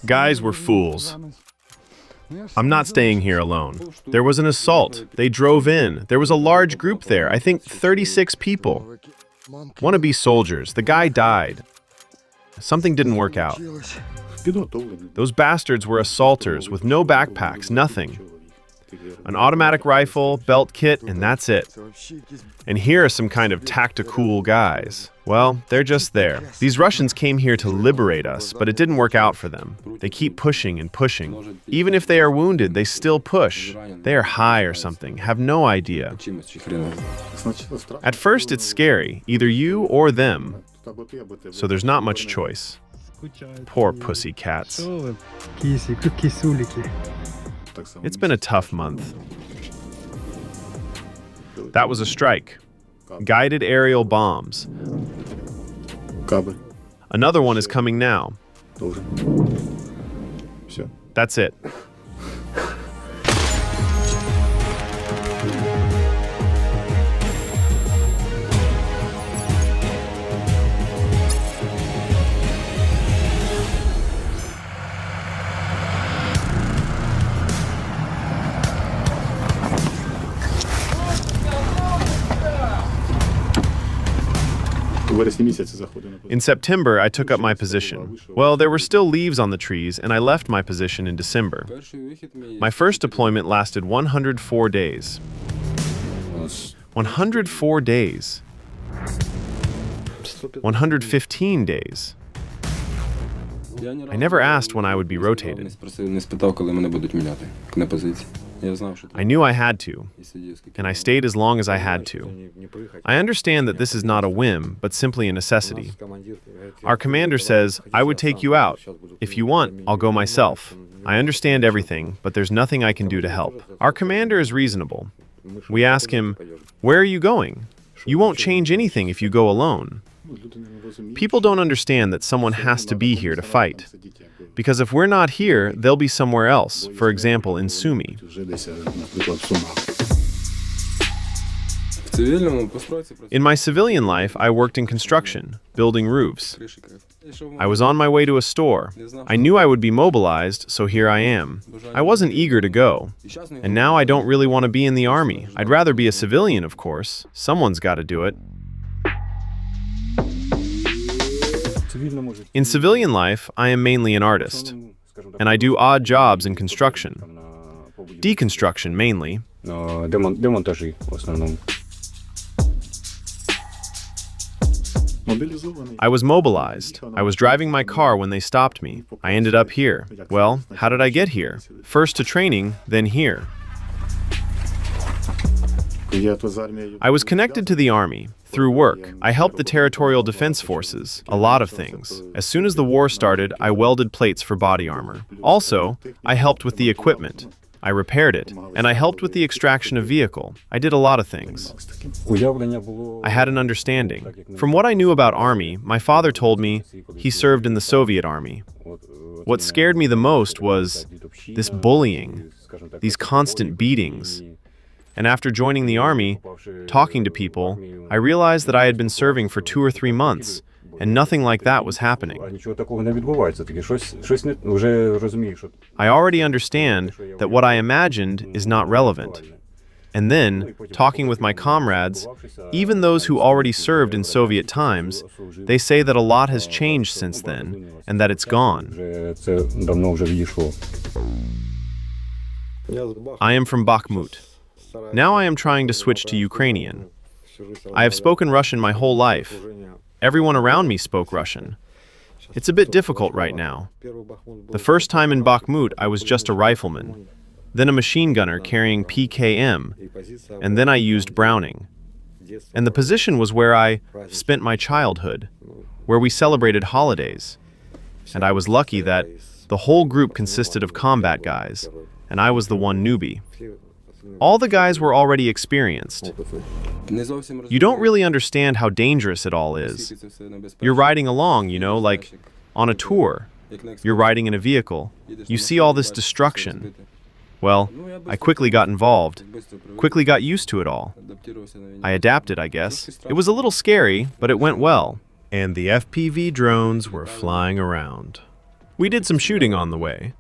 Guys were fools. I'm not staying here alone. There was an assault. They drove in. There was a large group there, I think 36 people. Wannabe soldiers. The guy died. Something didn't work out. Those bastards were assaulters with no backpacks, nothing. An automatic rifle, belt kit, and that's it. And here are some kind of tactical guys. Well, they're just there. These Russians came here to liberate us, but it didn't work out for them. They keep pushing and pushing. Even if they are wounded, they still push. They are high or something, have no idea. At first, it's scary, either you or them. So there's not much choice. Poor pussy cats. It's been a tough month. That was a strike. Guided aerial bombs. Another one is coming now. That's it. In September, I took up my position. Well, there were still leaves on the trees, and I left my position in December. My first deployment lasted 104 days. 104 days. 115 days. I never asked when I would be rotated. I knew I had to, and I stayed as long as I had to. I understand that this is not a whim, but simply a necessity. Our commander says, I would take you out. If you want, I'll go myself. I understand everything, but there's nothing I can do to help. Our commander is reasonable. We ask him, where are you going? You won't change anything if you go alone. People don't understand that someone has to be here to fight. Because if we're not here, they'll be somewhere else, for example, in Sumy. In my civilian life, I worked in construction, building roofs. I was on my way to a store. I knew I would be mobilized, so here I am. I wasn't eager to go. And now I don't really want to be in the army. I'd rather be a civilian, of course. Someone's got to do it. In civilian life, I am mainly an artist, and I do odd jobs in construction. Deconstruction, mainly. I was mobilized. I was driving my car when they stopped me. I ended up here. Well, how did I get here? First to training, then here. I was connected to the army. Through work, I helped the Territorial Defense Forces, a lot of things. As soon as the war started, I welded plates for body armor. Also, I helped with the equipment. I repaired it, and I helped with the extraction of vehicle. I did a lot of things. I had an understanding. From what I knew about army, my father told me he served in the Soviet army. What scared me the most was this bullying, these constant beatings. And after joining the army, talking to people, I realized that I had been serving for 2 or 3 months, and nothing like that was happening. I already understand that what I imagined is not relevant. And then, talking with my comrades, even those who already served in Soviet times, they say that a lot has changed since then, and that it's gone. I am from Bakhmut. Now I am trying to switch to Ukrainian. I have spoken Russian my whole life. Everyone around me spoke Russian. It's a bit difficult right now. The first time in Bakhmut, I was just a rifleman, then a machine gunner carrying PKM, and then I used Browning. And the position was where I spent my childhood, where we celebrated holidays. And I was lucky that the whole group consisted of combat guys, and I was the one newbie. All the guys were already experienced. You don't really understand how dangerous it all is. You're riding along, like on a tour. You're riding in a vehicle. You see all this destruction. Well, I quickly got involved, quickly got used to it all. I adapted, I guess. It was a little scary, but it went well. And the FPV drones were flying around. We did some shooting on the way.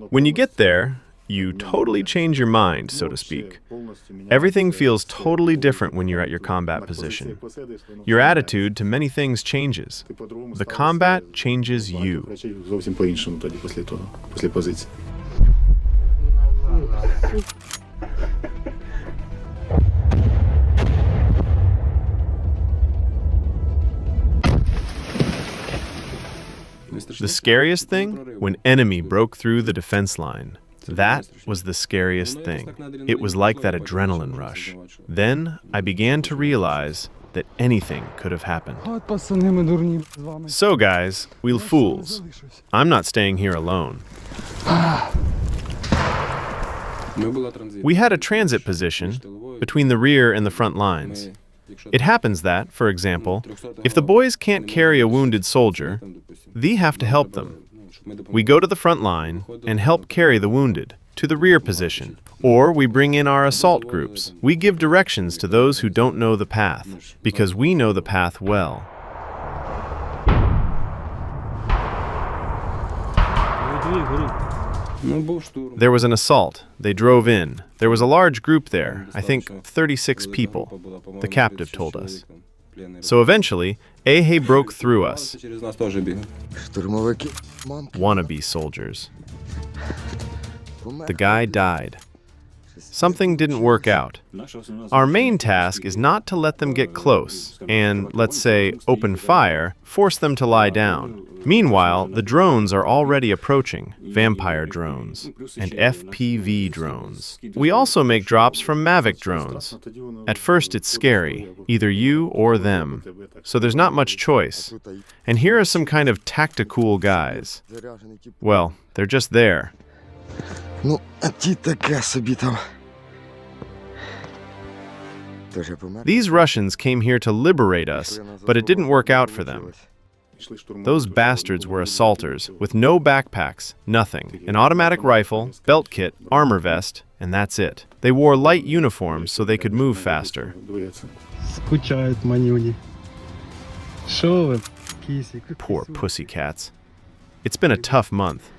When you get there, you totally change your mind, so to speak. Everything feels totally different when you're at your combat position. Your attitude to many things changes. The combat changes you. The scariest thing? When enemy broke through the defense line. That was the scariest thing. It was like that adrenaline rush. Then I began to realize that anything could have happened. So guys, we're fools. I'm not staying here alone. We had a transit position between the rear and the front lines. It happens that, for example, if the boys can't carry a wounded soldier, they have to help them. We go to the front line and help carry the wounded to the rear position, or we bring in our assault groups. We give directions to those who don't know the path, because we know the path well. There was an assault. They drove in. There was a large group there, I think 36 people, the captive told us. So eventually, Ehe broke through us. Wannabe soldiers. The guy died. Something didn't work out. Our main task is not to let them get close and, let's say, open fire, force them to lie down. Meanwhile, the drones are already approaching, vampire drones and FPV drones. We also make drops from Mavic drones. At first it's scary, either you or them, so there's not much choice. And here are some kind of tactical guys. Well, they're just there. These Russians came here to liberate us, but it didn't work out for them. Those bastards were assaulters, with no backpacks, nothing. An automatic rifle, belt kit, armor vest, and that's it. They wore light uniforms so they could move faster. Poor pussycats. It's been a tough month.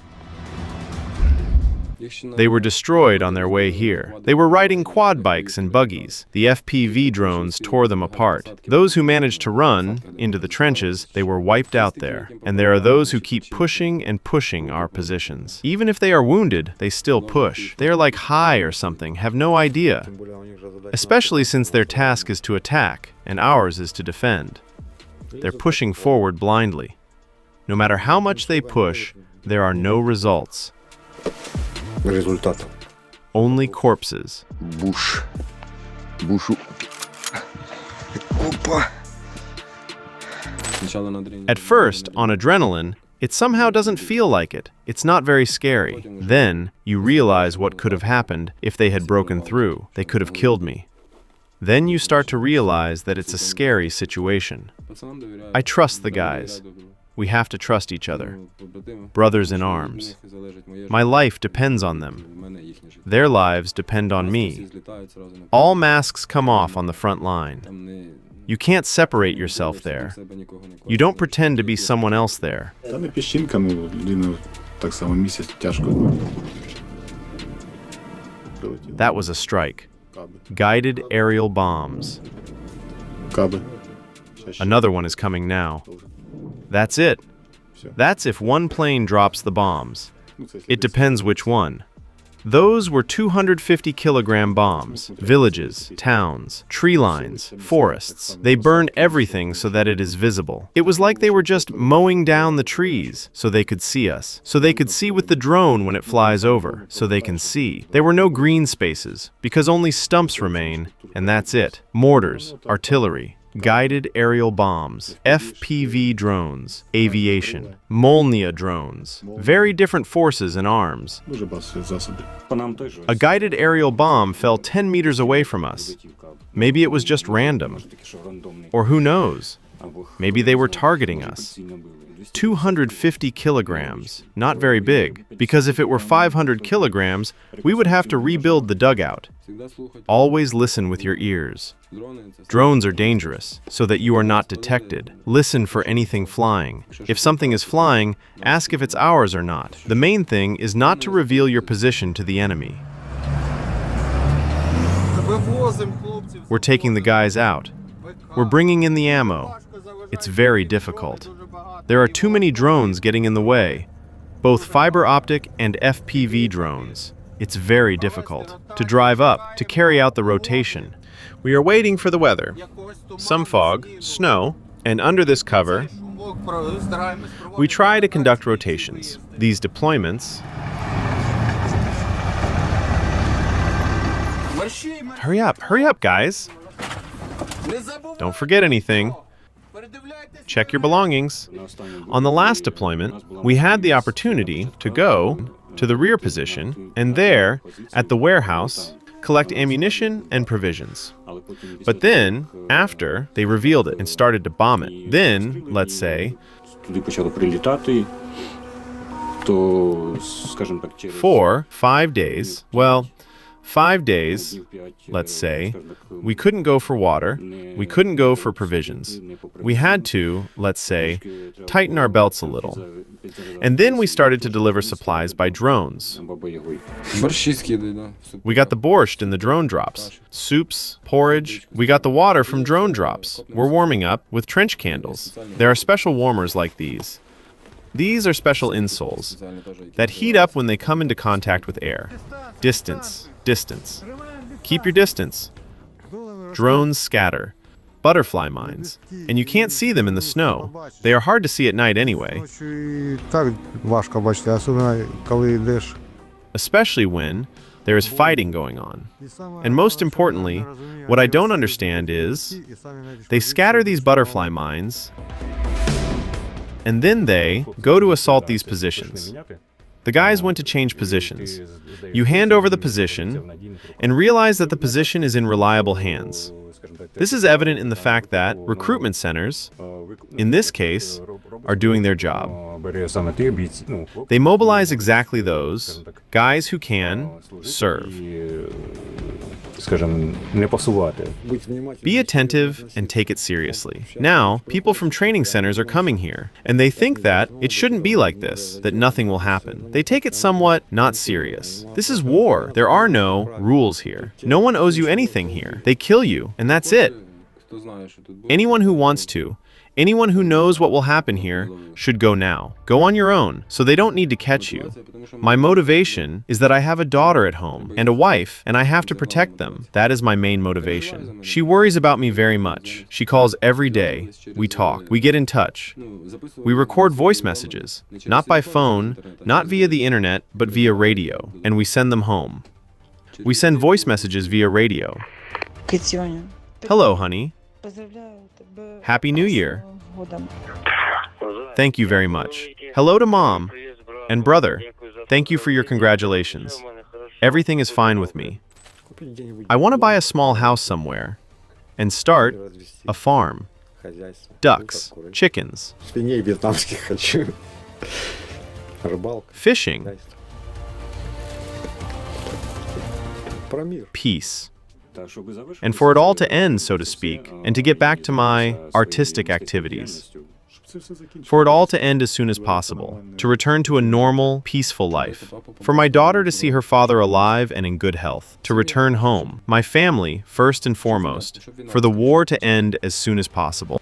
They were destroyed on their way here. They were riding quad bikes and buggies. The FPV drones tore them apart. Those who managed to run into the trenches, they were wiped out there. And there are those who keep pushing and pushing our positions. Even if they are wounded, they still push. They are like high or something, have no idea. Especially since their task is to attack, and ours is to defend. They're pushing forward blindly. No matter how much they push, there are no results. Only corpses. At first, on adrenaline, it somehow doesn't feel like it. It's not very scary. Then, you realize what could have happened if they had broken through. They could have killed me. Then you start to realize that it's a scary situation. I trust the guys. We have to trust each other. Brothers in arms. My life depends on them. Their lives depend on me. All masks come off on the front line. You can't separate yourself there. You don't pretend to be someone else there. That was a strike. Guided aerial bombs. Another one is coming now. That's it. That's if one plane drops the bombs. It depends which one. Those were 250-kilogram bombs. Villages, towns, tree lines, forests. They burned everything so that it is visible. It was like they were just mowing down the trees so they could see us. So they could see with the drone when it flies over. So they can see. There were no green spaces because only stumps remain, and that's it. Mortars, artillery. Guided aerial bombs, FPV drones, aviation, Molnia drones, very different forces and arms. A guided aerial bomb fell 10 meters away from us. Maybe it was just random. Or who knows? Maybe they were targeting us. 250 kilograms, not very big, because if it were 500 kilograms, we would have to rebuild the dugout. Always listen with your ears. Drones are dangerous, so that you are not detected. Listen for anything flying. If something is flying, ask if it's ours or not. The main thing is not to reveal your position to the enemy. We're taking the guys out. We're bringing in the ammo. It's very difficult. There are too many drones getting in the way, both fiber optic and FPV drones. It's very difficult to drive up, to carry out the rotation. We are waiting for the weather. Some fog, snow, and under this cover, we try to conduct rotations. These deployments... Hurry up, guys. Don't forget anything. Check your belongings. On the last deployment, we had the opportunity to go to the rear position and there, at the warehouse, collect ammunition and provisions. But then, after, they revealed it and started to bomb it. Then, let's say, 5 days, well, 5 days, let's say, we couldn't go for water, we couldn't go for provisions. We had to, let's say, tighten our belts a little. And then we started to deliver supplies by drones. We got the borscht in the drone drops, soups, porridge. We got the water from drone drops. We're warming up with trench candles. There are special warmers like these. These are special insoles that heat up when they come into contact with air. Distance. Keep your distance. Drones scatter. Butterfly mines. And you can't see them in the snow. They are hard to see at night anyway. Especially when there is fighting going on. And most importantly, what I don't understand is they scatter these butterfly mines and then they go to assault these positions. The guys went to change positions. You hand over the position and realize that the position is in reliable hands. This is evident in the fact that recruitment centers, in this case, are doing their job. They mobilize exactly those guys who can serve. Be attentive and take it seriously. Now, people from training centers are coming here, and they think that it shouldn't be like this, that nothing will happen. They take it somewhat not serious. This is war. There are no rules here. No one owes you anything here. They kill you, and that's it. Anyone who wants to, anyone who knows what will happen here, should go now. Go on your own, so they don't need to catch you. My motivation is that I have a daughter at home and a wife, and I have to protect them. That is my main motivation. She worries about me very much. She calls every day. We talk. We get in touch. We record voice messages, not by phone, not via the internet, but via radio, and we send them home. We send voice messages via radio. Hello, honey. Happy New Year. Thank you very much. Hello to Mom and brother. Thank you for your congratulations. Everything is fine with me. I want to buy a small house somewhere and start a farm. Ducks, chickens, fishing, peace. And for it all to end, so to speak, and to get back to my artistic activities. For it all to end as soon as possible, to return to a normal, peaceful life. For my daughter to see her father alive and in good health. To return home. My family, first and foremost. For the war to end as soon as possible.